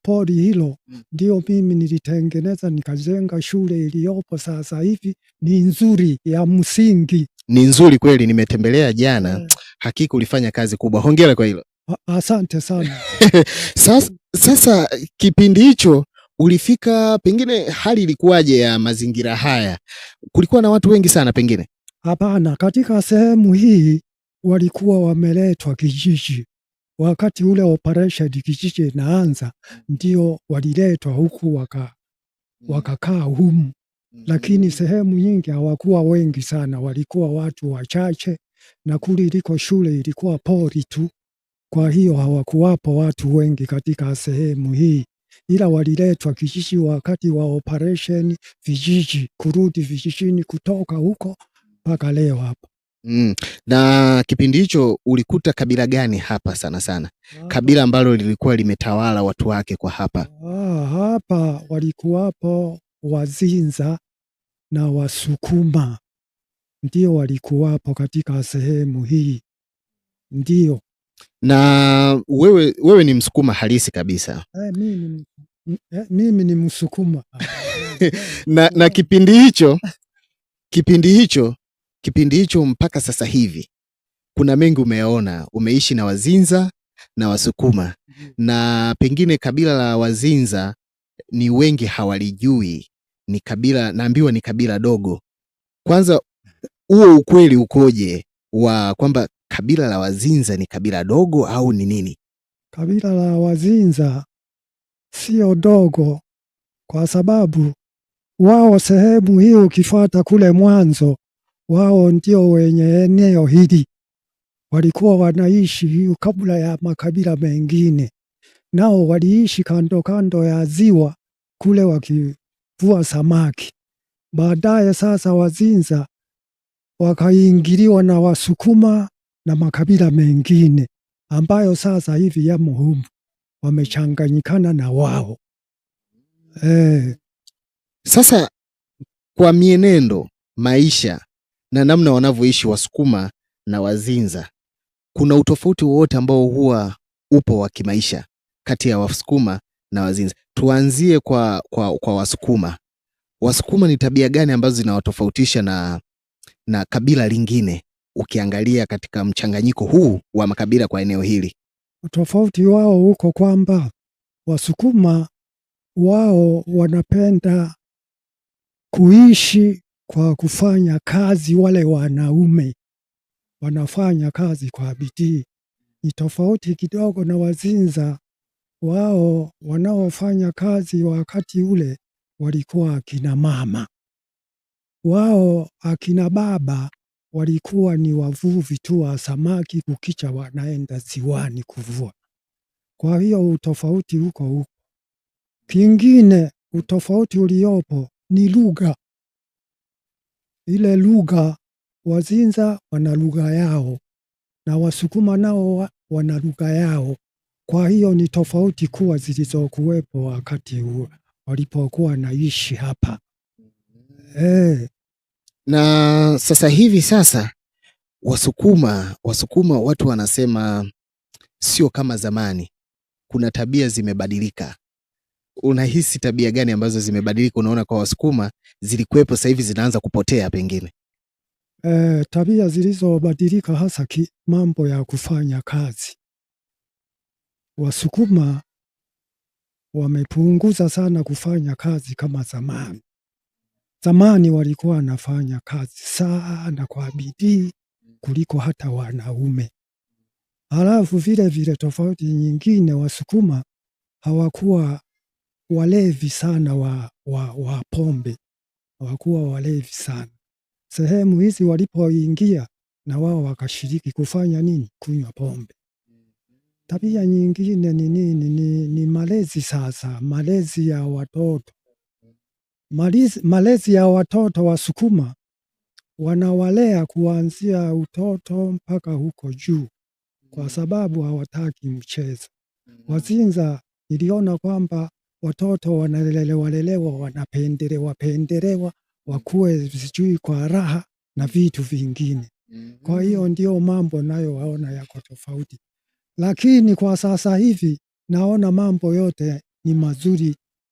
pori hilo ndio mimi nilitengeneza nikajenga shule iliyopo sasa hivi, ni nzuri, ya msingi. Ni nzuri kweli, nimetembelea jana. Hakika ulifanya kazi kubwa, hongera kwa hilo. Asante sana. Sasa kipindi hicho ulifika, pengine hali ilikuwaje ya mazingira haya? Kulikuwa na watu wengi sana pengine? Hapana, katika sehemu hii walikuwa wameletwa kijiji. Wakati ule operation kijiji inaanza, ndio waliletwa huku wakakaa humu. Lakini sehemu nyingi hawakuwa wengi sana, walikuwa watu wachache, na kule iliko shule ilikuwa pori tu. Kwa hiyo hawakuwapo watu wengi katika sehemu hii, ila waliletwa kijiji wakati wa operation vijiji, kurudi vijijini kutoka huko mpaka leo hapa. Na kipindi hicho ulikuta kabila gani hapa sana sana? Kabila ambalo lilikuwa limetawala watu wake kwa hapa? Hapa walikuwapo Wazinza na Wasukuma, ndio walikuwapo katika sehemu hii. Ndio. Na wewe ni Msukuma halisi kabisa? Mimi ni Msukuma. na kipindi hicho mpaka sasa hivi kuna mengi umeona, umeishi na Wazinza na Wasukuma, na pengine kabila la Wazinza ni wengi hawalijui, ni kabila, naambiwa ni kabila dogo. Kwanza huo ukweli ukoje wa kwamba kabila la Wazinza ni kabila dogo au ni nini? Kabila la Wazinza sio dogo, kwa sababu wao sehemu hii ukifuata kule mwanzo, wao ndio wenye eneo hili. Walikuwa wanaishi kabla ya makabila mengine, nao waliishi kando kando ya ziwa kule wakivua samaki. Baadaye sasa Wazinza wakaingiliwa na Wasukuma na makabila mengine ambayo sasa hivi yamo humu, wamechanganyikana na wao. Sasa kwa mienendo, maisha na namna wanavyoishi Wasukuma na Wazinza, kuna utofauti wowote ambao huwa upo wa kimaisha kati ya Wasukuma na Wazinza? Tuanzie kwa Wasukuma. Wasukuma ni tabia gani ambazo zinawatofautisha na kabila lingine, ukiangalia katika mchanganyiko huu wa makabila kwa eneo hili? Utofauti wao huko kwamba Wasukuma wao wanapenda kuishi kwa kufanya kazi. Wale wanaume wanafanya kazi kwa bidii. Ni tofauti kidogo na Wazinza. Wao wanaofanya kazi wakati ule walikuwa akina mama. Wao akina baba walikuwa ni wavuvi tu wa samaki, kukicha wanaenda ziwani kuvua. Kwa hiyo utofauti huko. Kingine utofauti uliopo ni lugha. Ile lugha, Wazinza wana lugha yao na Wasukuma nao wana lugha yao. Kwa hiyo ni tofauti kuwa zilizokuwepo wakati huo walipokuwa naishi hapa. Na sasa hivi sasa Wasukuma watu wanasema sio kama zamani, kuna tabia zimebadilika. Unahisi tabia gani ambazo zimebadilika? Unaona kwa Wasukuma zilikuwepo, sasa hivi zinaanza kupotea pengine? Tabia zilizobadilika hasa mambo ya kufanya kazi. Wasukuma wamepunguza sana kufanya kazi kama zamani. Zamani walikuwa wanafanya kazi sana kwa bidii kuliko hata wanaume. Halafu vile tofauti nyingine, Wasukuma hawakuwa walevi sana wa pombe. Hawakuwa walevi sana. Sehemu hizi walipoingia na wao wakashiriki kufanya nini? Kunywa pombe. Tabia nyingine ni nini? Ni malezi sasa, malezi ya watoto. Malezi ya watoto Wasukuma wanawalea kuanzia utoto mpaka huko juu, kwa sababu hawataki mchezo. Wazinza niliona kwamba watoto wanalelewa wanapendelewa wakuwe sijui kwa raha na vitu vingine. Kwa hiyo ndio mambo nayo waona yako tofauti. Lakini kwa sasa hivi naona mambo yote ni mazuri